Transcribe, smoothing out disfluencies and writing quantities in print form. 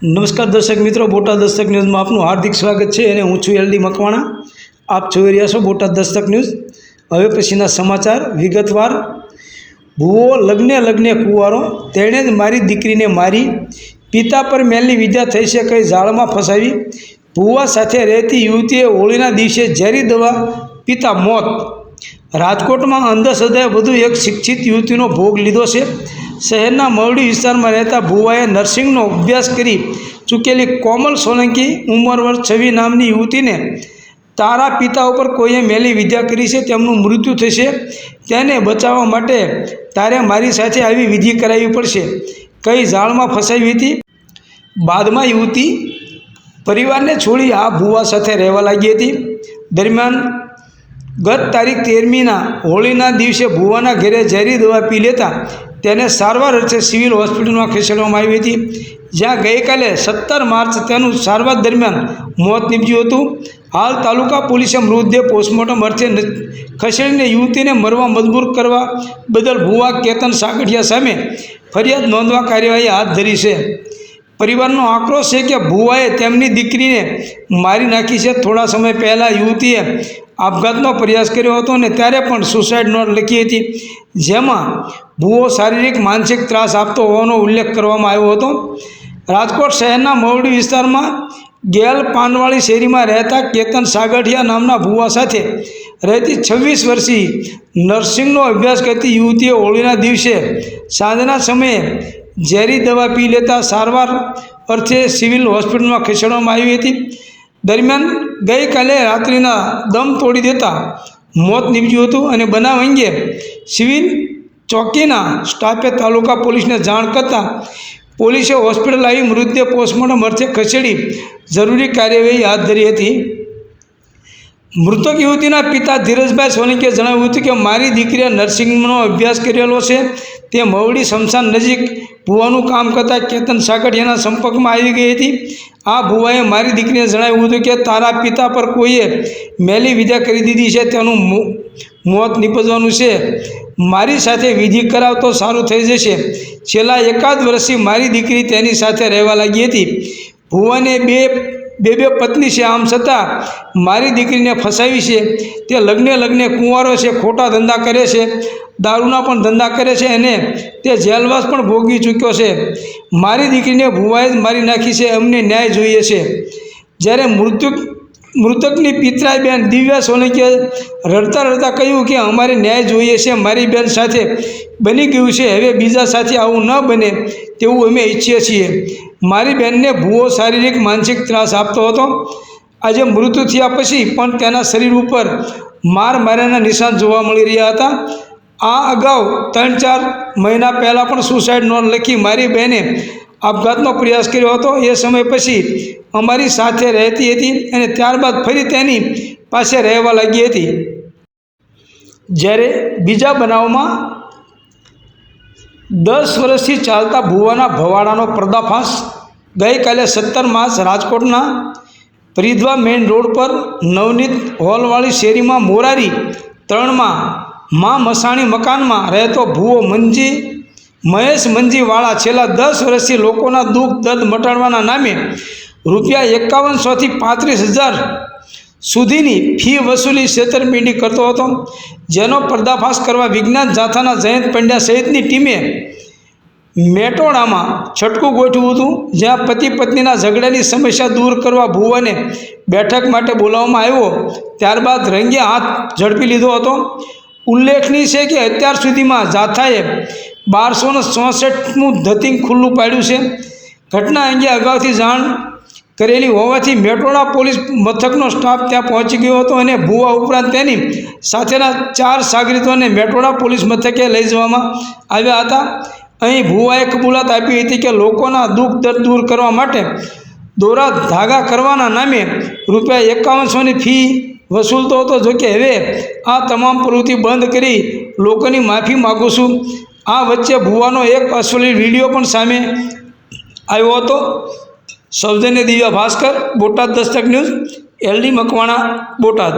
નમસ્કાર દર્શક મિત્રો, બોટાદ દસ્તક ન્યૂઝમાં આપનું હાર્દિક સ્વાગત છે અને હું છું એલડી મકવાણા। આપ જોઈ રહ્યા છો બોટાદ દસ્તક ન્યૂઝ। હવે પછીના સમાચાર વિગતવાર। ભૂવો લગ્ને કુંવારો, તેણે જ મારી દીકરીને મારી, પિતા પર મેલની વિદ્યા થઈ છે કઈ જાળમાં ફસાવી। ભૂવા સાથે રહેતી યુવતીએ હોળીના દિવસે ઝેરી દવા પીતા મોત। રાજકોટમાં અંધશ્રદ્ધાએ વધુ એક શિક્ષિત યુવતીનો ભોગ લીધો છે। શહેરના મવડી વિસ્તારમાં રહેતા ભુવાએ નર્સિંગનો અભ્યાસ કરી ચૂકેલી કોમલ સોલંકી ઉંમર વર્ષ 26 નામની યુવતીને તારા પિતા ઉપર કોઈએ મેલી વિદ્યા કરી છે, તેમનું મૃત્યુ થશે, તેને બચાવવા માટે તારે મારી સાથે આવી વિધિ કરાવવી પડશે, કઈ જાળમાં ફસાવી હતી। બાદમાં યુવતી પરિવારને છોડી આ ભુવા સાથે રહેવા લાગી હતી। દરમિયાન ગત તારીખ 13મીના હોળીના દિવસે ભુવાના ઘરે ઝેરી દવા પી લેતા તેને સારવાર અર્થે સિવિલ હોસ્પિટલમાં ખસેડવામાં આવી હતી, જ્યાં ગઈકાલે 17 માર્ચ તેનું સારવાર દરમિયાન મોત નીપજ્યું હતું। હાલ તાલુકા પોલીસે મૃતદેહ પોસ્ટમોર્ટમ અર્થે ખસેડીને યુવતીને મરવા મજબૂર કરવા બદલ ભુવા કેતન સાગઠિયા સામે ફરિયાદ નોંધવા કાર્યવાહી હાથ ધરી છે। પરિવારનો આક્રોશ છે કે ભુવાએ તેમની દીકરીને મારી નાખી છે। થોડા સમય પહેલાં યુવતીએ આપઘાતનો પ્રયાસ કર્યો હતો અને ત્યારે પણ સુસાઇડ નોટ લખી હતી, જેમાં ભુવો શારીરિક માનસિક ત્રાસ આપતો હોવાનો ઉલ્લેખ કરવામાં આવ્યો હતો। રાજકોટ શહેરના મવડી વિસ્તારમાં ગેલ પાનવાળી શેરીમાં રહેતા કેતન સાગઠિયા નામના ભુવા સાથે રહેતી 26 વર્ષીય નર્સિંગનો અભ્યાસ કરતી યુવતીએ હોળીના દિવસે સાંજના સમયે ઝેરી દવા પી લેતા સારવાર અર્થે સિવિલ હોસ્પિટલમાં ખસેડવામાં આવી હતી। દરમિયાન ગઈકાલે રાત્રિના દમ તોડી દેતા મોત નીપજ્યું હતું અને બનાવ અંગે સિવિલ ચોકીના સ્ટાફે તાલુકા પોલીસને જાણ કરતાં પોલીસે હોસ્પિટલ આવી મૃતદેહ પોસ્ટમોર્ટમ અર્થે ખસેડી જરૂરી કાર્યવાહી હાથ ધરી હતી। મૃતક યુવતીના પિતા ધીરજભાઈ સોલંકીએ જણાવ્યું હતું કે મારી દીકરીએ નર્સિંગનો અભ્યાસ કરેલો છે, તે મવડી સ્મશાન નજીક ભુવાનું કામ કરતા કેતન સાગઠિયાના સંપર્કમાં આવી ગઈ હતી। આ ભુવાએ મારી દીકરીને જણાવ્યું હતું કે તારા પિતા પર કોઈએ મેલી વિદ્યા કરી દીધી છે, તેનું મોત નીપજવાનું છે, મારી સાથે વિધિ કરાવ તો સારું થઈ જશે। છેલ્લા 1 વર્ષથી મારી દીકરી તેની સાથે રહેવા લાગી હતી। ભુવાને બે પત્ની છે, આમ છતાં મારી દીકરીને ફસાવી છે। તે લગ્ને કુંવારો છે, ખોટા ધંધા કરે છે, દારૂના પણ ધંધા કરે છે અને તે જેલવાસ પણ ભોગવી ચૂક્યો છે। મારી દીકરીને ભુવાએ જ મારી નાખી છે, અમને ન્યાય જોઈએ છે। જ્યારે મૃતકની પિતરાઈ બેન દિવ્યા સોલંકીએ રડતા કહ્યું કે અમારે ન્યાય જોઈએ છે, મારી બેન સાથે બની ગયું છે, હવે બીજા સાથે આવું ન બને તેવું અમે ઈચ્છીએ છીએ। મારી બહેનને ભુવો શારીરિક માનસિક ત્રાસ આપતો હતો। આજે મૃત્યુ થયા પછી પણ તેના શરીર ઉપર માર્યાના નિશાન જોવા મળી રહ્યા હતા। આ અગાઉ 3-4 મહિના પહેલાં પણ સુસાઇડ નોટ લખી મારી બહેને આપઘાતનો પ્રયાસ કર્યો હતો। એ સમય પછી અમારી સાથે રહેતી હતી અને ત્યારબાદ ફરી તેની પાસે રહેવા લાગી હતી। જ્યારે બીજા બનાવમાં 10 વર્ષથી ચાલતા ભુવાના ભવાડાનો પર્દાફાશ। ગઈકાલે 17 માર્ચ રાજકોટના પરિધ્વા મેઇન રોડ પર નવનીત હોલવાળી શેરીમાં મોરારી 3માં મા મસાણી મકાનમાં રહેતો ભુવો મહેશ મંજીવાળા છેલ્લા 10 વર્ષથી લોકોના દુઃખ દર્દ મટાડવાના નામે ₹5100 થી 35,000 સુધીની ફી વસૂલી છેતરપિંડી કરતો હતો, જેનો પર્દાફાશ કરવા વિજ્ઞાન જાથાના જયંત પંડ્યા સહિતની ટીમે મેટોડામાં છટકું ગોઠવ્યું હતું, જ્યાં પતિ પત્નીના ઝઘડાની સમસ્યા દૂર કરવા ભુવાને બેઠક માટે બોલાવવામાં આવ્યો, ત્યારબાદ રંગે હાથ ઝડપી લીધો હતો। ઉલ્લેખનીય છે કે અત્યાર સુધીમાં જાથાએ 1264મું ધતિંગ ખુલ્લું પાડ્યું છે। ઘટના અંગે અગાઉથી જાણ કરેલી હોવાથી મેટોડા પોલીસ મથકનો સ્ટાફ ત્યાં પહોંચી ગયો હતો અને ભુવા ઉપરાંત તેની સાથેના 4 સાગરીતોને મેટોડા પોલીસ મથકે લઈ જવામાં આવ્યા હતા। અહીં ભુવાએ કબૂલાત આપી હતી કે લોકોના દુઃખ દર્દ દૂર કરવા માટે દોરા ધાગા કરવાના નામે ₹5100ની ફી વસૂલતો હતો। જોકે હવે આ તમામ પ્રવૃત્તિ બંધ કરી લોકોની માફી માગું છું। આ વચ્ચે ભુવાનો એક અશ્લીલ વિડીયો પણ સામે આવ્યો હતો। સૌજન્ય દિવ્યા ભાસ્કર, બોટાદ દસ્તક ન્યૂઝ, એલડી મકવાણા, બોટાદ।